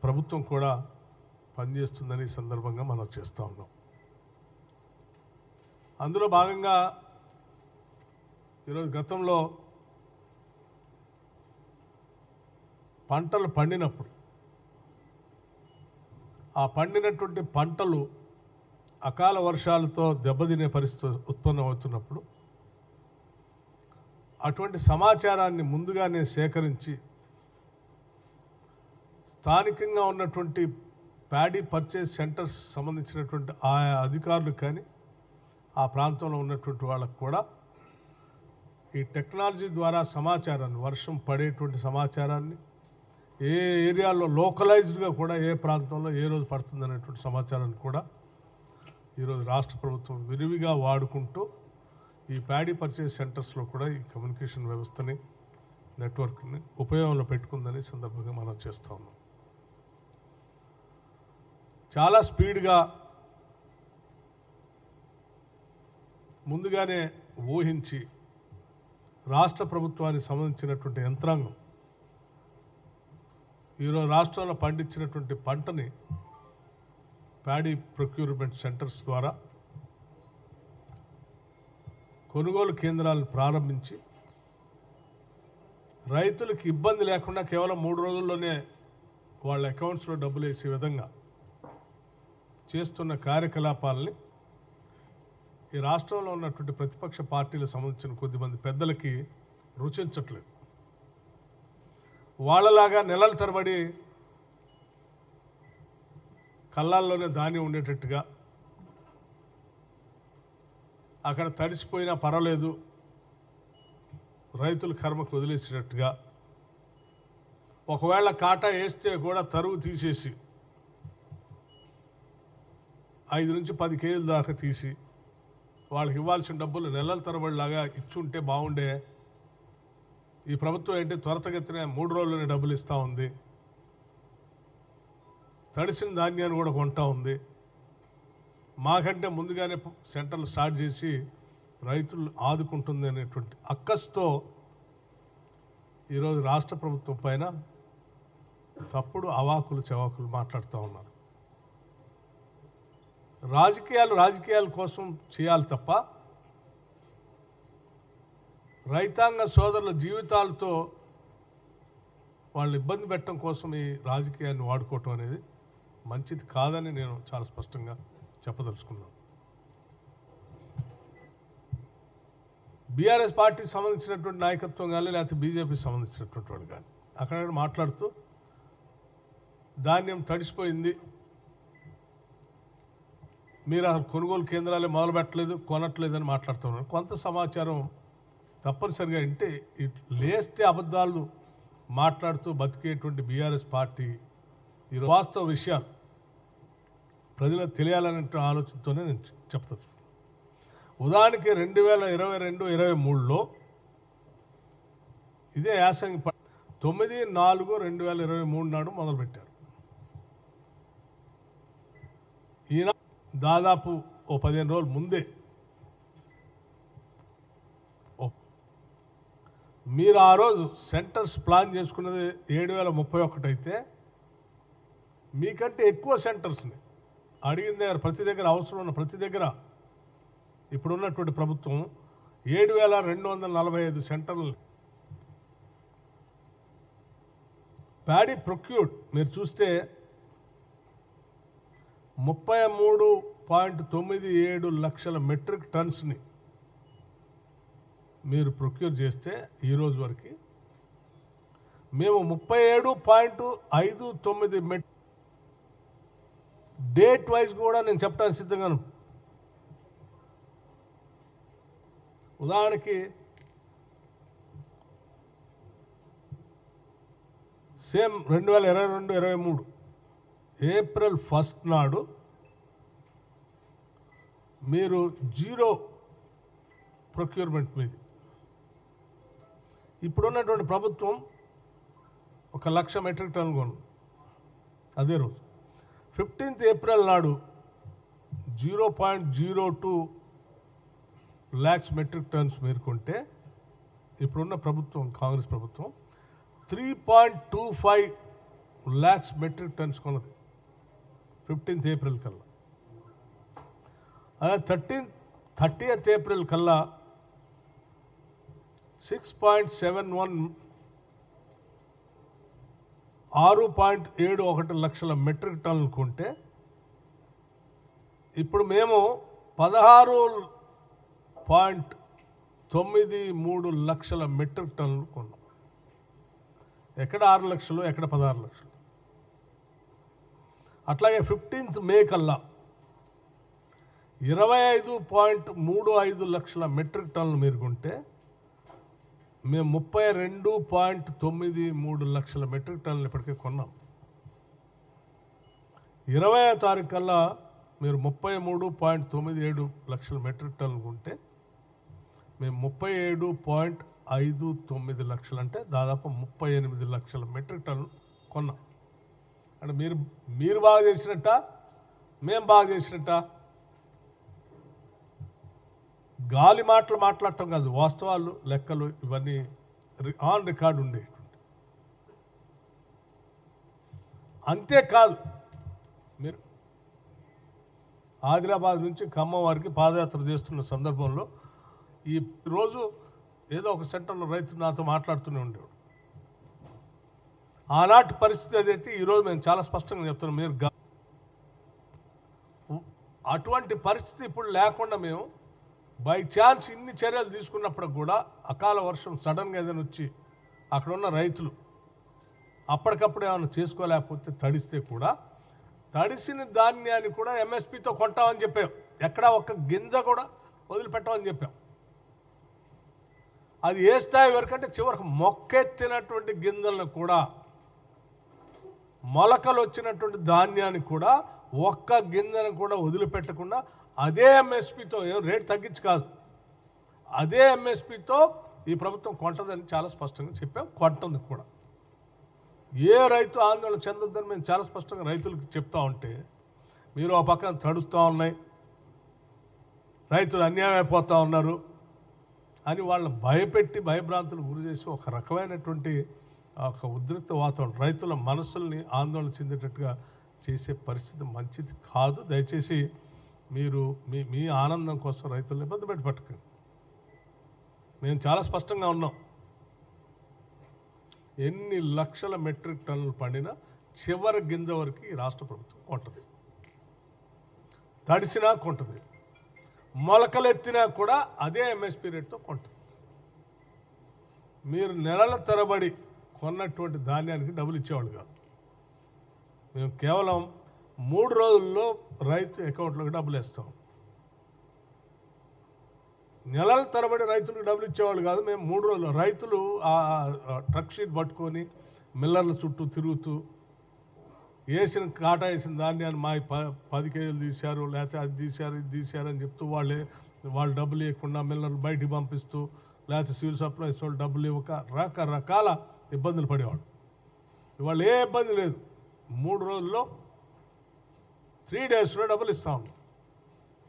ప్రభుత్వం కూడా పనిచేస్తుందని ఈ సందర్భంగా మనం చేస్తూ ఉన్నాం. అందులో భాగంగా ఈరోజు గతంలో పంటలు పండినప్పుడు ఆ పండినటువంటి పంటలు అకాల వర్షాలతో దెబ్బతినే పరిస్థితి ఉత్పన్నమవుతున్నప్పుడు అటువంటి సమాచారాన్ని ముందుగానే సేకరించి స్థానికంగా ఉన్నటువంటి ప్యాడీ పర్చేజ్ సెంటర్స్ సంబంధించినటువంటి ఆయా అధికారులు కానీ ఆ ప్రాంతంలో ఉన్నటువంటి వాళ్ళకు కూడా ఈ టెక్నాలజీ ద్వారా సమాచారాన్ని, వర్షం పడేటువంటి సమాచారాన్ని, ఏ ఏరియాలో లోకలైజ్డ్గా కూడా ఏ ప్రాంతంలో ఏ రోజు పడుతుంది అనేటువంటి సమాచారాన్ని కూడా ఈరోజు రాష్ట్ర ప్రభుత్వం విరివిగా వాడుకుంటూ ఈ ప్యాడీ పర్చేజ్ సెంటర్స్లో కూడా ఈ కమ్యూనికేషన్ వ్యవస్థని, నెట్వర్క్ని ఉపయోగంలో పెట్టుకుందని సందర్భంగా మనం చేస్తూ ఉన్నాం. చాలా స్పీడ్గా ముందుగానే ఊహించి రాష్ట్ర ప్రభుత్వానికి సంబంధించినటువంటి యంత్రాంగం ఈరోజు రాష్ట్రంలో పండించినటువంటి పంటని ప్యాడీ ప్రొక్యూర్మెంట్ సెంటర్స్ ద్వారా కొనుగోలు కేంద్రాలను ప్రారంభించి రైతులకు ఇబ్బంది లేకుండా కేవలం 3 రోజుల్లోనే వాళ్ళ అకౌంట్స్లో డబ్బులు వేసే విధంగా చేస్తున్న కార్యకలాపాలని ఈ రాష్ట్రంలో ఉన్నటువంటి ప్రతిపక్ష పార్టీలకు సంబంధించిన కొద్దిమంది పెద్దలకి రుచించట్లేదు. వాళ్ళలాగా నెలల తరబడి కళ్ళాల్లోనే ధాన్యం ఉండేటట్టుగా, అక్కడ తడిసిపోయినా పర్వాలేదు రైతుల కర్మకు వదిలేసేటట్టుగా, ఒకవేళ కాటా వేస్తే కూడా తరువు తీసేసి 5 నుంచి 10 కేజీల దాకా తీసి వాళ్ళకి ఇవ్వాల్సిన డబ్బులు నెలల తరబడిలాగా ఇచ్చుంటే బాగుండే. ఈ ప్రభుత్వం ఏంటి త్వరితగతిన 3 రోజుల్లోనే డబ్బులు ఇస్తూ ఉంది, తడిసిన ధాన్యాన్ని కూడా కొంటా ఉంది, మాకంటే ముందుగానే సెంటర్లు స్టార్ట్ చేసి రైతులు ఆదుకుంటుంది అనేటువంటి అక్కస్తో ఈరోజు రాష్ట్ర ప్రభుత్వం పైన తప్పుడు అవాకులు చవాకులు మాట్లాడుతూ ఉన్నారు. రాజకీయాల కోసం చేయాలి తప్ప రైతాంగ సోదరుల జీవితాలతో వాళ్ళు ఇబ్బంది పెట్టడం కోసం ఈ రాజకీయాన్ని వాడుకోవటం అనేది మంచిది కాదని నేను చాలా స్పష్టంగా చెప్పదలుచుకున్నాను. బీఆర్ఎస్ పార్టీకి సంబంధించినటువంటి నాయకత్వం కానీ లేకపోతే బీజేపీకి సంబంధించినటువంటి వాళ్ళు కానీ అక్కడ మాట్లాడుతూ ధాన్యం తడిసిపోయింది, మీరు అసలు కొనుగోలు కేంద్రాలే మొదలుపెట్టలేదు, కొనట్లేదని మాట్లాడుతున్నారు. కొంత సమాచారం తప్పనిసరిగా అంటే లేస్తే అబద్ధాలు మాట్లాడుతూ బతికేటువంటి బీఆర్ఎస్ పార్టీ ఈ వాస్తవ విషయాలు ప్రజలకు తెలియాలనే ఆలోచనతోనే నేను చెప్తాను. ఉదాహరణకి 2022-23లో ఇదే యాసంగి 9/4/2023 నాడు మొదలుపెట్టారు. ఈయన దాదాపు ఓ 15 రోజుల ముందే మీరు ఆ రోజు సెంటర్స్ ప్లాన్ చేసుకున్నది 7,031 అయితే మీకంటే ఎక్కువ సెంటర్స్ని అడిగిన దగ్గర ప్రతి దగ్గర అవసరం ఉన్న ప్రతి దగ్గర ఇప్పుడున్నటువంటి ప్రభుత్వం 7,245 సెంటర్లు ప్యాడీ ప్రొక్యూర్డ్ మీరు చూస్తే 33.97 లక్షల మెట్రిక్ టన్స్ని మీరు ప్రొక్యూర్ చేస్తే ఈరోజు వరకు మేము 37.59 డేట్ వైజ్ కూడా నేను చెప్పడానికి సిద్ధంగాను. ఉదాహరణకి సేమ్ 2022-23 ఏప్రిల్ 1 నాడు మీరు 0 ప్రొక్యూర్మెంట్ మీది. ఇప్పుడున్నటువంటి ప్రభుత్వం 1,00,000 మెట్రిక్ టన్నులు కొను. అదే రోజు 15th ఏప్రిల్ నాడు 0.02 lakhs మెట్రిక్ టన్స్ మీరు కొంటే ఇప్పుడున్న ప్రభుత్వం కాంగ్రెస్ ప్రభుత్వం 3.25 lakhs మెట్రిక్ టన్స్ కొన్నది 15th ఏప్రిల్ కల్లా. అదే 30th ఏప్రిల్ కల్లా 6.71 6.71 లక్షల మెట్రిక్ టన్నులు కొంటే ఇప్పుడు మేము 16.93 లక్షల మెట్రిక్ టన్నులు కొన్నాం. ఎక్కడ 6 లక్షలు, ఎక్కడ 16 లక్షలు. అట్లాగే 15th మే కల్లా 25.35 లక్షల మెట్రిక్ టన్నులు మీరు కొంటే మేము 32.93 లక్షల మెట్రిక్ టన్నులు ఇప్పటికే కొన్నాం. 20వ తారీఖు కల్లా మీరు 33.97 లక్షల మెట్రిక్ టన్నులు కొంటే మేము 37.59 లక్షలు, అంటే దాదాపు 38 లక్షల మెట్రిక్ టన్నులు కొన్నాం. అంటే మీరు బాగా చేసినట్ట, మేము బాగా చేసినట్ట? గాలి మాటలు మాట్లాడటం కాదు, వాస్తవాలు, లెక్కలు ఇవన్నీ ఆన్ రికార్డు ఉండేవి. అంతేకాదు, మీరు ఆదిలాబాద్ నుంచి ఖమ్మం వారికి పాదయాత్ర చేస్తున్న సందర్భంలో ఈ రోజు ఏదో ఒక సెంటర్లో రైతు నాతో మాట్లాడుతూనే ఉండేవాడు. ఆనాటి పరిస్థితి అదైతే ఈరోజు మేము చాలా స్పష్టంగా చెప్తున్నాం. మీరు అటువంటి పరిస్థితి ఇప్పుడు లేకుండా మేము బై ఛాన్స్ ఇన్ని చర్యలు తీసుకున్నప్పుడు కూడా అకాల వర్షం సడన్గా ఏదైనా వచ్చి అక్కడ ఉన్న రైతులు అప్పటికప్పుడు ఏమైనా చేసుకోలేకపోతే తడిస్తే కూడా తడిసిన ధాన్యాన్ని కూడా ఎంఎస్పితో కొంటామని చెప్పాం. ఎక్కడా ఒక్క గింజ కూడా వదిలిపెట్టామని చెప్పాం. అది ఏ స్థాయి వరకు అంటే చివరికి మొక్కెత్తినటువంటి గింజలను కూడా, మొలకలు వచ్చినటువంటి ధాన్యాన్ని కూడా ఒక్క గింజను కూడా వదిలిపెట్టకుండా అదే ఎంఎస్పితో, రేటు తగ్గించి కాదు, అదే ఎంఎస్పితో ఈ ప్రభుత్వం కొంటదని చాలా స్పష్టంగా చెప్పాం. కొంటుంది కూడా. ఏ రైతు ఆందోళన చెందొద్దని మేము చాలా స్పష్టంగా రైతులకు చెప్తా ఉంటే మీరు ఆ పక్కన తడుస్తూ ఉన్నాయి, రైతులు అన్యాయం అయిపోతూ ఉన్నారు అని వాళ్ళని భయపెట్టి భయభ్రాంతులు గురి చేసి ఒక రకమైనటువంటి ఒక ఉద్రిక్త వాతావరణం, రైతుల మనస్సుల్ని ఆందోళన చెందేటట్టుగా చేసే పరిస్థితి మంచిది కాదు. దయచేసి మీరు మీ ఆనందం కోసం రైతులను ఇబ్బంది పెట్టకండి. మేము చాలా స్పష్టంగా ఉన్నాం. ఎన్ని లక్షల మెట్రిక్ టన్నులు పండినా చివరి గింజ వరకు ఈ రాష్ట్ర ప్రభుత్వం కొంటది, తడిసినా కొంటది, మొలకలెత్తినా కూడా అదే ఎంఎస్పీ రేట్తో కొంటది. మీరు నెలల తరబడి కొన్నటువంటి ధాన్యానికి డబ్బులు ఇచ్చేవాళ్ళు కాదు. మేము కేవలం 3 రోజుల్లో రైతు అకౌంట్లోకి డబ్బులు వేస్తాం. నెలల తరబడి రైతులకు డబ్బులు ఇచ్చేవాళ్ళు కాదు. మేము 3 రోజులు రైతులు ఆ ట్రక్ షీట్ పట్టుకొని మిల్లర్ల చుట్టూ తిరుగుతూ వేసిన కాటా వేసిన ధాన్యాన్ని మా 10 కేజీలు తీశారు, లేకపోతే అది తీశారు, ఇది తీశారు అని చెప్తూ వాళ్ళు డబ్బులు ఇవ్వకుండా మిల్లర్లు బయటికి పంపిస్తూ, లేకపోతే సివిల్ సప్లైస్ వాళ్ళు డబ్బులు ఇవ్వక రకరకాల ఇబ్బందులు పడేవాడు. ఇవాళ ఏ ఇబ్బంది లేదు. 3 రోజుల్లో 3 డేస్లో డబ్బులు ఇస్తా ఉన్నాం.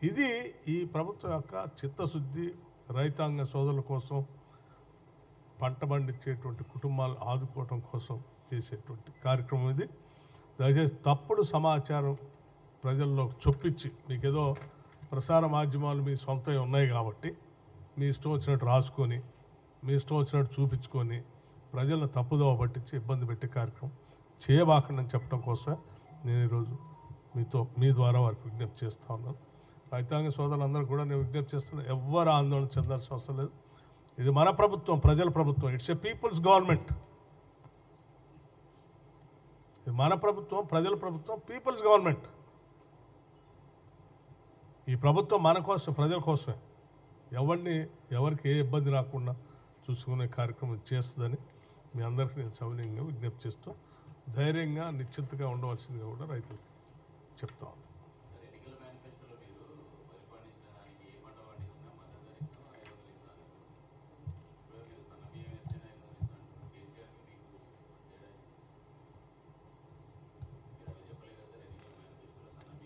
ఇది ఈ ప్రభుత్వం యొక్క చిత్తశుద్ధి, రైతాంగ సోదరుల కోసం, పంట పండించేటువంటి కుటుంబాలు ఆదుకోవటం కోసం చేసేటువంటి కార్యక్రమం ఇది. దయచేసి తప్పుడు సమాచారం ప్రజల్లో చొప్పించి, మీకేదో ప్రసార మాధ్యమాలు మీ సొంతవి ఉన్నాయి కాబట్టి మీ ఇష్టం వచ్చినట్టు రాసుకొని, మీ ఇష్టం వచ్చినట్టు చూపించుకొని ప్రజలను తప్పుదోవ పట్టించి ఇబ్బంది పెట్టే కార్యక్రమం చేయబాకండి అని చెప్పడం కోసమే నేను ఈరోజు మీ ద్వారా వారికి విజ్ఞప్తి చేస్తూ ఉన్నాను. రైతాంగ సోదరులందరూ కూడా నేను విజ్ఞప్తి చేస్తున్నాను, ఎవ్వరు ఆందోళన చెందాల్సిన అవసరం లేదు. ఇది మన ప్రభుత్వం, ప్రజల ప్రభుత్వం. It's a people's government. ఇది మన ప్రభుత్వం, ప్రజల ప్రభుత్వం, పీపుల్స్ గవర్నమెంట్. ఈ ప్రభుత్వం మన కోసం, ప్రజల కోసమే. ఎవరికి ఏ ఇబ్బంది రాకుండా చూసుకునే కార్యక్రమం చేస్తుందని మీ అందరికీ నేను సవినయంగా విజ్ఞప్తి చేస్తూ ధైర్యంగా నిశ్చింతగా ఉండవలసిందిగా కూడా రైతులకు చెప్తా ఉన్నాను.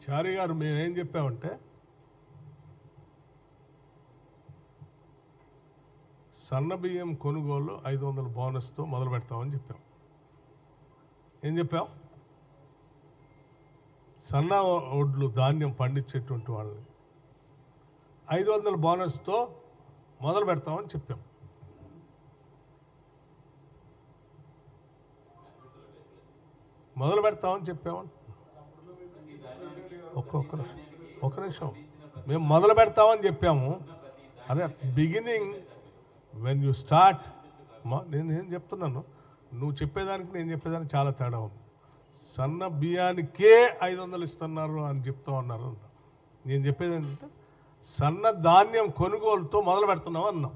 చారి గారు, మేమేం చెప్పామంటే సన్న బియ్యం కొనుగోలు 500 బోనస్తో మొదలు పెడతామని చెప్పాం. ఏం చెప్పాం? సన్న ఒడ్లు ధాన్యం పండించేటువంటి వాళ్ళని 500 బోనస్తో మొదలు పెడతామని చెప్పాం. మొదలు పెడతామని చెప్పామని ఒక్క నిమిషం మేము మొదలు పెడతామని చెప్పాము. అదే బిగినింగ్ వెన్ యూ స్టార్ట్. నేను చెప్తున్నాను, నువ్వు చెప్పేదానికి నేను చెప్పేదానికి చాలా తేడా ఉంది. సన్న బియ్యానికే 500 ఇస్తున్నారు అని చెప్తా ఉన్నారు. నేను చెప్పేది ఏంటంటే సన్న ధాన్యం కొనుగోలుతో మొదలు పెడుతున్నాం అన్నాం.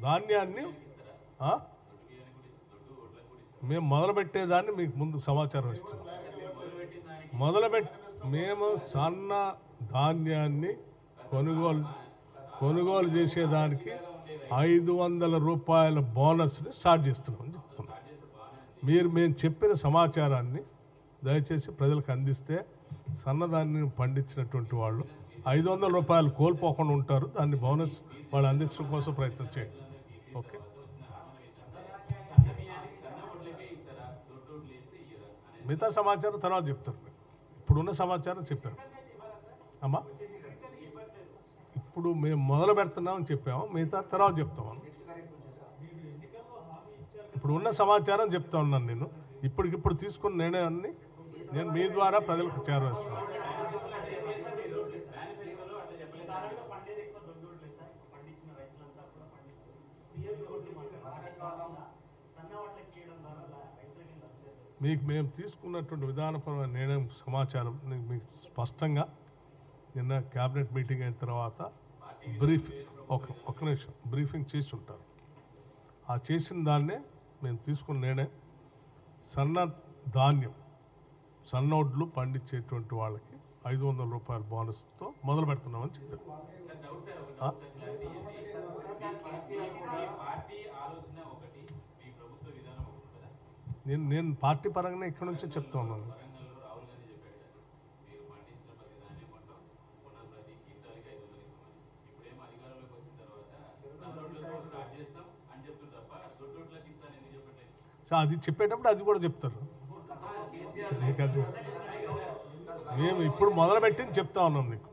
ధాన్యాన్ని మేము మొదలుపెట్టేదాన్ని మీకు ముందు సమాచారం ఇస్తున్నాం. మేము సన్న ధాన్యాన్ని కొనుగోలు చేసేదానికి 500 రూపాయల బోనస్ని స్టార్ట్ చేస్తున్నామని చెప్తున్నాం. మేము చెప్పిన సమాచారాన్ని దయచేసి ప్రజలకు అందిస్తే సన్నధాన్యం పండించినటువంటి వాళ్ళు 500 రూపాయలు కోల్పోకుండా ఉంటారు. దాన్ని బోనస్ వాళ్ళు అందించడం కోసం ప్రయత్నం చేయండి. ఓకే, మిగతా సమాచారం తర్వాత చెప్తారు. ఇప్పుడున్న సమాచారం చెప్పాను అమ్మా. ఇప్పుడు మేము మొదలు పెడుతున్నామని చెప్పాము, మిగతా తర్వాత చెప్తాము. ఇప్పుడు ఉన్న సమాచారం చెప్తా ఉన్నాను. నేను ఇప్పటికిప్పుడు తీసుకున్న నిర్ణయాన్ని నేను మీ ద్వారా ప్రజలకు చేరవేస్తాను. మీకు మేము తీసుకున్నటువంటి విధానపరమైన నిర్ణయం సమాచారం మీకు స్పష్టంగా నిన్న క్యాబినెట్ మీటింగ్ అయిన తర్వాత ఒక్క నిమిషం బ్రీఫింగ్ చేసి ఉంటారు. ఆ చేసిన దాన్నే మేము తీసుకున్న నిర్ణయం సన్న ధాన్యం సన్నోడ్లు పండించేటువంటి వాళ్ళకి 500 రూపాయల బోనస్తో మొదలు పెడుతున్నామని చెప్పారు. నేను పార్టీ పరంగానే ఇక్కడ నుంచే చెప్తా ఉన్నాను. అది చెప్పేటప్పుడు అది కూడా చెప్తారు. మేము ఇప్పుడు మొదలుపెట్టింది చెప్తా ఉన్నాం నీకు.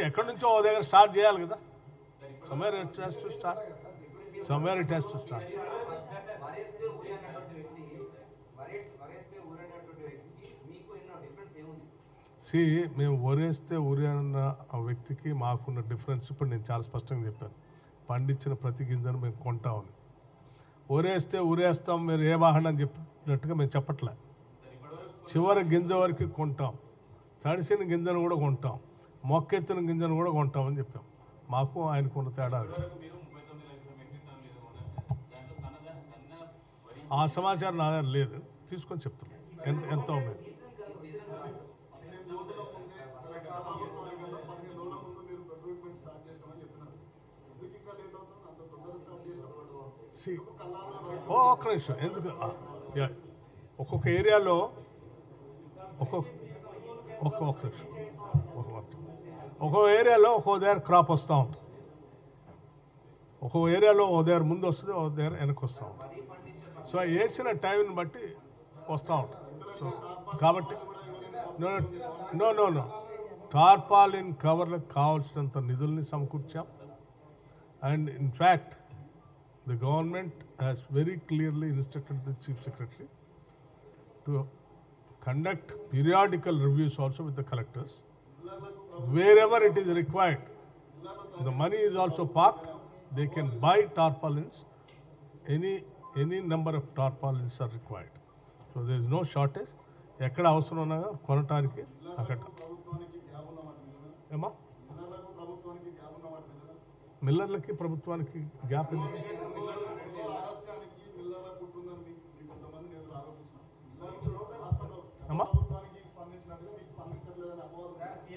ఎక్కడి నుంచో ఓ దగ్గర స్టార్ట్ చేయాలి కదా. somewhere it has to start. మేము ఒరేస్తే ఊరి అన్న ఆ వ్యక్తికి మాకున్న డిఫరెన్స్ ఇప్పుడు నేను చాలా స్పష్టంగా చెప్పాను. పండించిన ప్రతి గింజను మేము కొంటామని. ఒరేస్తే ఊరేస్తాం మీరు ఏ వాహనం అని చెప్పినట్టుగా మేము చెప్పట్లే. చివరి గింజ వరకు కొంటాం, తడిసిన గింజను కూడా కొంటాం, మొక్కెత్తిన గింజను కూడా కొంటామని చెప్పాం. మాకు ఆయనకున్న తేడా. ఆ సమాచారం నా దగ్గర లేదు, తీసుకొని చెప్తాం ఎంత ఉంది. ఒక్క నిమిషం, ఎందుకు ఒక్కొక్క ఏరియాలో ఒక్కో ఏరియాలో ఒక్కో దగ్గర క్రాప్ వస్తూ ఉంటుంది. ఒక్కో ఏరియాలో ఓ దగ్గర ముందు వస్తుంది, ఓ దగ్గర వెనక్కి వస్తూ ఉంటుంది. సో వేసిన టైంని బట్టి వస్తూ ఉంటుంది. సో కాబట్టి నో టార్పాలిన్ కవర్లకు కావాల్సినంత నిధుల్ని సమకూర్చాం. And in fact the government has very clearly instructed the Chief Secretary to conduct periodical reviews also with the collectors. Wherever it is required, the money is also parked. They can buy tarpaulins. Any number of tarpaulins are required. So there is no shortage. ఎక్కడ అవసరం ఉన్నా కొనటానికి అక్కడ ఏమా మిల్లర్లకి ప్రభుత్వానికి gap ఉంది.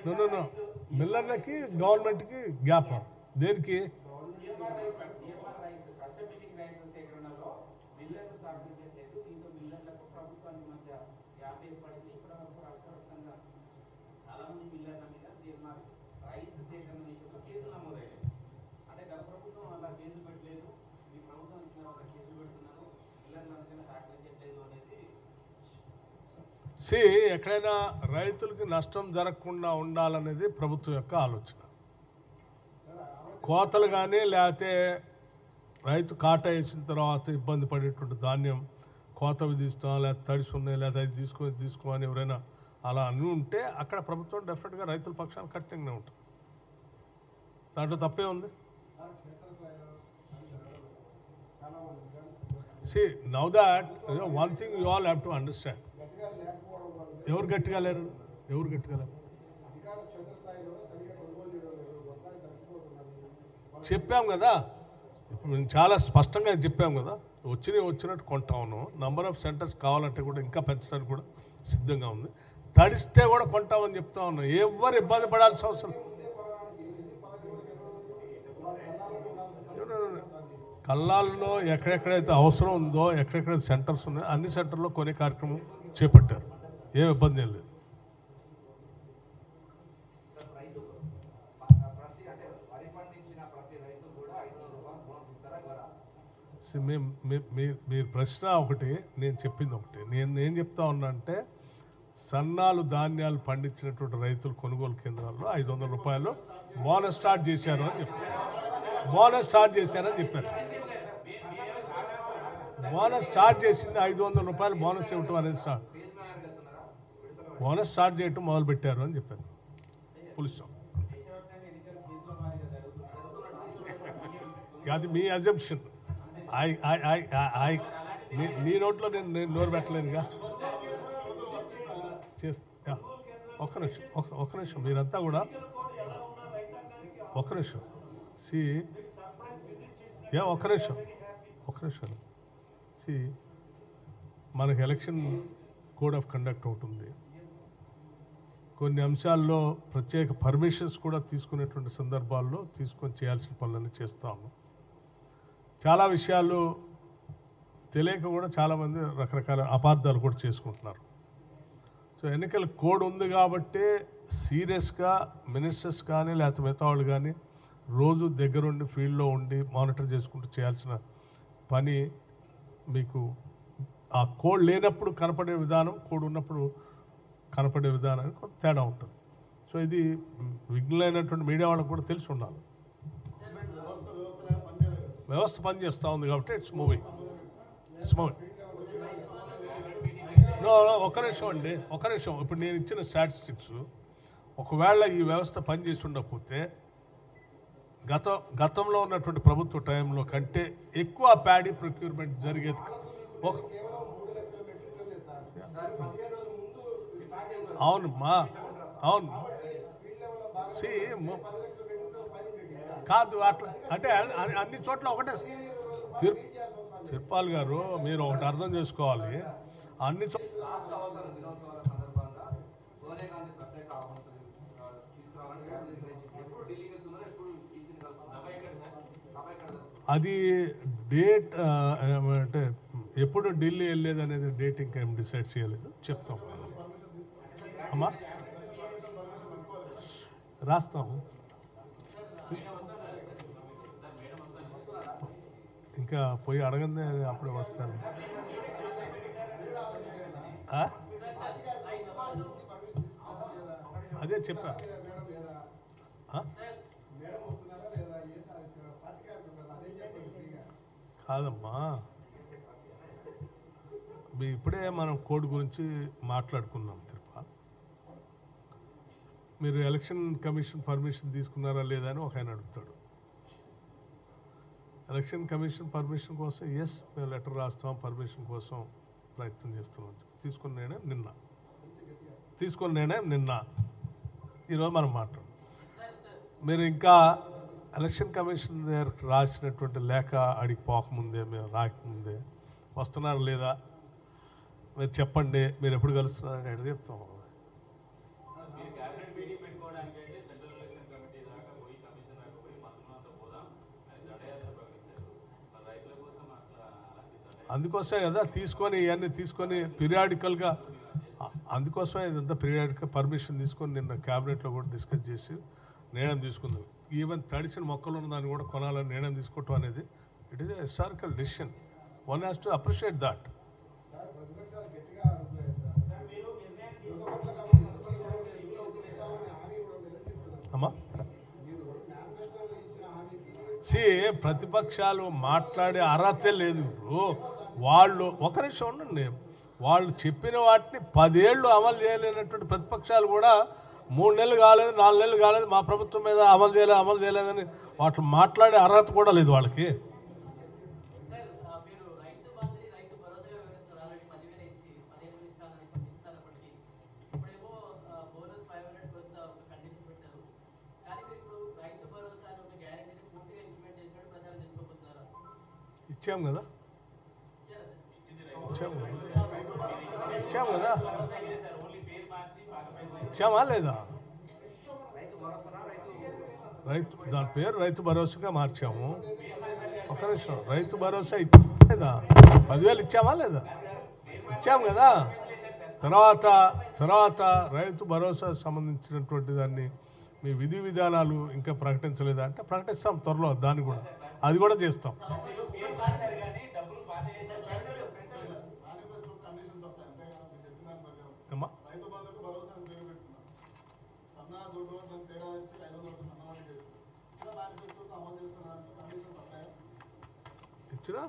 No మిల్లర్లకి గవర్నమెంట్కి gap దేనికి? ఎక్కడైనా రైతులకి నష్టం జరగకుండా ఉండాలనేది ప్రభుత్వం యొక్క ఆలోచన. కోతలు కానీ లేకపోతే రైతు కాటా వేసిన తర్వాత ఇబ్బంది పడేటువంటి ధాన్యం కోత విధిస్తాం, లేకపోతే తడిసి ఉన్నాయి, లేదా అది తీసుకోమని ఎవరైనా అలా అని ఉంటే అక్కడ ప్రభుత్వం డెఫినెట్గా రైతుల పక్షాన కఠినంగానే ఉంటుంది. దాంట్లో తప్పే ఉంది. Now that one thing you all have to understand. ఎవరు గట్టిగా లేరు? చెప్పాం కదా, ఇప్పుడు మేము చాలా స్పష్టంగా చెప్పాం కదా, వచ్చినట్టు కొంటాము. నంబర్ ఆఫ్ సెంటర్స్ కావాలంటే కూడా ఇంకా పెంచడానికి కూడా సిద్ధంగా ఉంది. తడిస్తే కూడా కొంటామని చెప్తా ఉన్నాం. ఎవరు ఇబ్బంది పడాల్సిన అవసరం. కల్లాల్లో ఎక్కడెక్కడైతే అవసరం ఉందో, ఎక్కడెక్కడైతే సెంటర్స్ ఉన్నాయో అన్ని సెంటర్లో కొనే కార్యక్రమం చేపట్టారు. ఏం ఇబ్బంది ఏం లేదు. మీరు ప్రశ్న ఒకటి, నేను చెప్పింది ఒకటి. నేను ఏం చెప్తా ఉన్నా అంటే, సన్నాలు ధాన్యాలు పండించినటువంటి రైతులు కొనుగోలు కేంద్రాల్లో 500 రూపాయలు బోనస్ స్టార్ట్ చేశారు అని చెప్పారు. బోనస్ స్టార్ట్ చేసింది 500 రూపాయలు బోనస్ ఇవ్వటం అనేది బోనస్ స్టార్ట్ చేయటం మొదలుపెట్టారు అని చెప్పారు. పులిస్తాం. అది మీ అజంప్షన్. మీ నోట్లో నేను నోరు పెట్టలేనుగా. ఒక్క నిమిషం మీరంతా కూడా ఒక్క నిమిషం మనకి ఎలక్షన్ కోడ్ ఆఫ్ కండక్ట్ ఒకటి ఉంది. కొన్ని అంశాల్లో ప్రత్యేక పర్మిషన్స్ కూడా తీసుకునేటువంటి సందర్భాల్లో తీసుకొని చేయాల్సిన పనులన్నీ చేస్తా ఉన్నాం. చాలా విషయాలు తెలియక కూడా చాలామంది రకరకాల అపార్థాలు కూడా చేసుకుంటున్నారు. సో ఎన్నికల కోడ్ ఉంది కాబట్టి సీరియస్గా మినిస్టర్స్ కానీ లేకపోతే మిగతా వాళ్ళు కానీ రోజు దగ్గరుండి ఫీల్డ్లో ఉండి మానిటర్ చేసుకుంటూ చేయాల్సిన పని మీకు ఆ కోడ్ లేనప్పుడు కనపడే విధానం, కోడ్ ఉన్నప్పుడు కనపడే విధానానికి కొంత తేడా ఉంటుంది. సో ఇది విఘ్నులైనటువంటి మీడియా వాళ్ళకు కూడా తెలిసి ఉండాలి. వ్యవస్థ పనిచేస్తూ ఉంది కాబట్టి ఇట్స్ మూవింగ్. ఒక్క నిమిషం. ఇప్పుడు నేను ఇచ్చిన స్టాటిస్టిక్స్ ఒకవేళ ఈ వ్యవస్థ పనిచేసి ఉండకపోతే గతంలో ఉన్నటువంటి ప్రభుత్వ టైంలో కంటే ఎక్కువ ప్యాడీ ప్రొక్యూర్మెంట్ జరిగేది. అవును కాదు అట్లా అంటే అన్ని చోట్ల ఒకటే. తిరుపాల్ గారు మీరు ఒకటి అర్థం చేసుకోవాలి. అన్ని అది డేట్ అంటే ఎప్పుడు ఢిల్లీ వెళ్ళేది అనేది డేట్ ఇంకా ఏం డిసైడ్ చేయలేదు, చెప్తాం. అమ్మా రాస్తాము. ఇంకా పోయి అడగందే అప్పుడే వస్తాను. అదే చెప్పా. కాదమ్మా, ఇప్పుడే మనం కోడ్ గురించి మాట్లాడుకున్నాం. తిరుపతి మీరు ఎలక్షన్ కమిషన్ పర్మిషన్ తీసుకున్నారా లేదా అని ఒక ఆయన అడుగుతాడు. ఎలక్షన్ కమిషన్ పర్మిషన్ కోసం మేము లెటర్ రాస్తాం, పర్మిషన్ కోసం ప్రయత్నం చేస్తున్నాం. తీసుకున్న నిర్ణయం నిన్న ఈరోజు మనం మాట్లాడు. మీరు ఇంకా ఎలక్షన్ కమిషన్ దగ్గరకు రాసినటువంటి లేఖ అడిగి పోకముందే, మేము రాకముందే వస్తున్నారు లేదా మీరు చెప్పండి, మీరు ఎప్పుడు కలుస్తున్నారని ఎక్కడ చెప్తాం. అందుకోసమే కదా ఇవన్నీ తీసుకొని పీరియాడికల్గా, అందుకోసమే ఇదంతా పీరియాడికల్ పర్మిషన్ తీసుకొని నిన్న క్యాబినెట్లో కూడా డిస్కస్ చేసి నిర్ణయం తీసుకుందాం. ఈవెన్ తడిసిన మొక్కలు ఉన్న దాన్ని కూడా కొనాలని నిర్ణయం తీసుకోవటం అనేది it is a historical decision. One has to appreciate that. అమ్మా ప్రతిపక్షాలు మాట్లాడే అర్హతే లేదు. వాళ్ళు ఒక నిమిషం ఉండండి, వాళ్ళు చెప్పిన వాటిని 10 ఏళ్ళు అమలు చేయలేనటువంటి ప్రతిపక్షాలు కూడా 3 నెలలు కాలేదు, 4 నెలలు కాలేదు, మా ప్రభుత్వం మీద అమలు చేయలేదని వాటిని మాట్లాడే అర్హత కూడా లేదు వాళ్ళకి. ఇచ్చాం కదా ఇచ్చామా లేదా? దాని పేరు రైతు భరోసాగా మార్చాము. ఒక నిమిషం, రైతు భరోసా ఇచ్చేదా? 10,000 ఇచ్చామా లేదా? ఇచ్చాము కదా. తర్వాత రైతు భరోసా సంబంధించినటువంటి దాన్ని మీ విధి విధానాలు ఇంకా ప్రకటించలేదా అంటే ప్రకటిస్తాం త్వరలో, దాన్ని కూడా అది కూడా చేస్తాం. ఇచ్చినా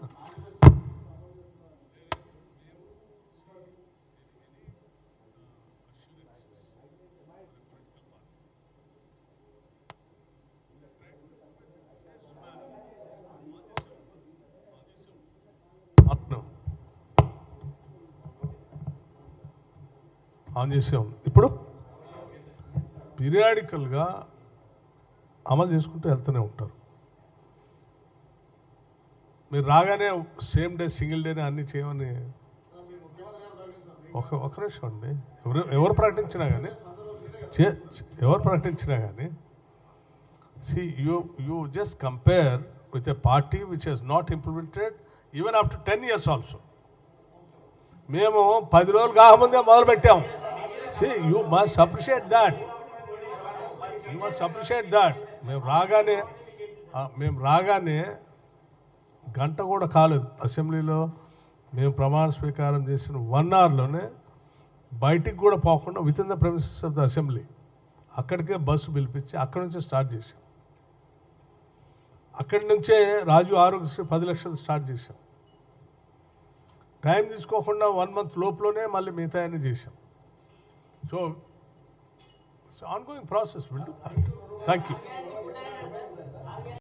ఆన్ చేసాం. ఇప్పుడు పీరియాడికల్గా అమలు చేసుకుంటూ వెళ్తూనే ఉంటారు. మీరు రాగానే సేమ్ డే సింగిల్ డేనే అన్నీ చేయమని ఒక నిమిషం అండి. ఎవరు ప్రకటించినా కానీ you just compare with a party which has not implemented even after 10 years also. మేము 10 రోజులు కాకముందే మొదలు పెట్టాము. You must appreciate that. మేము రాగానే గంట కూడా కాలేదు అసెంబ్లీలో. మేము ప్రమాణ స్వీకారం చేసిన 1 అవర్లోనే బయటికి కూడా పోకుండా with in the premises of the assembly అక్కడికే బస్సు పిలిపించి అక్కడి నుంచే స్టార్ట్ చేశాం. అక్కడి నుంచే రాజు ఆరోగ్యశ్రీ 10 లక్షలు స్టార్ట్ చేశాం. టైం తీసుకోకుండా 1 మంత్ లోపులోనే మళ్ళీ మిగతా అన్ని చేశాం. So ongoing process. Will do. Thank you.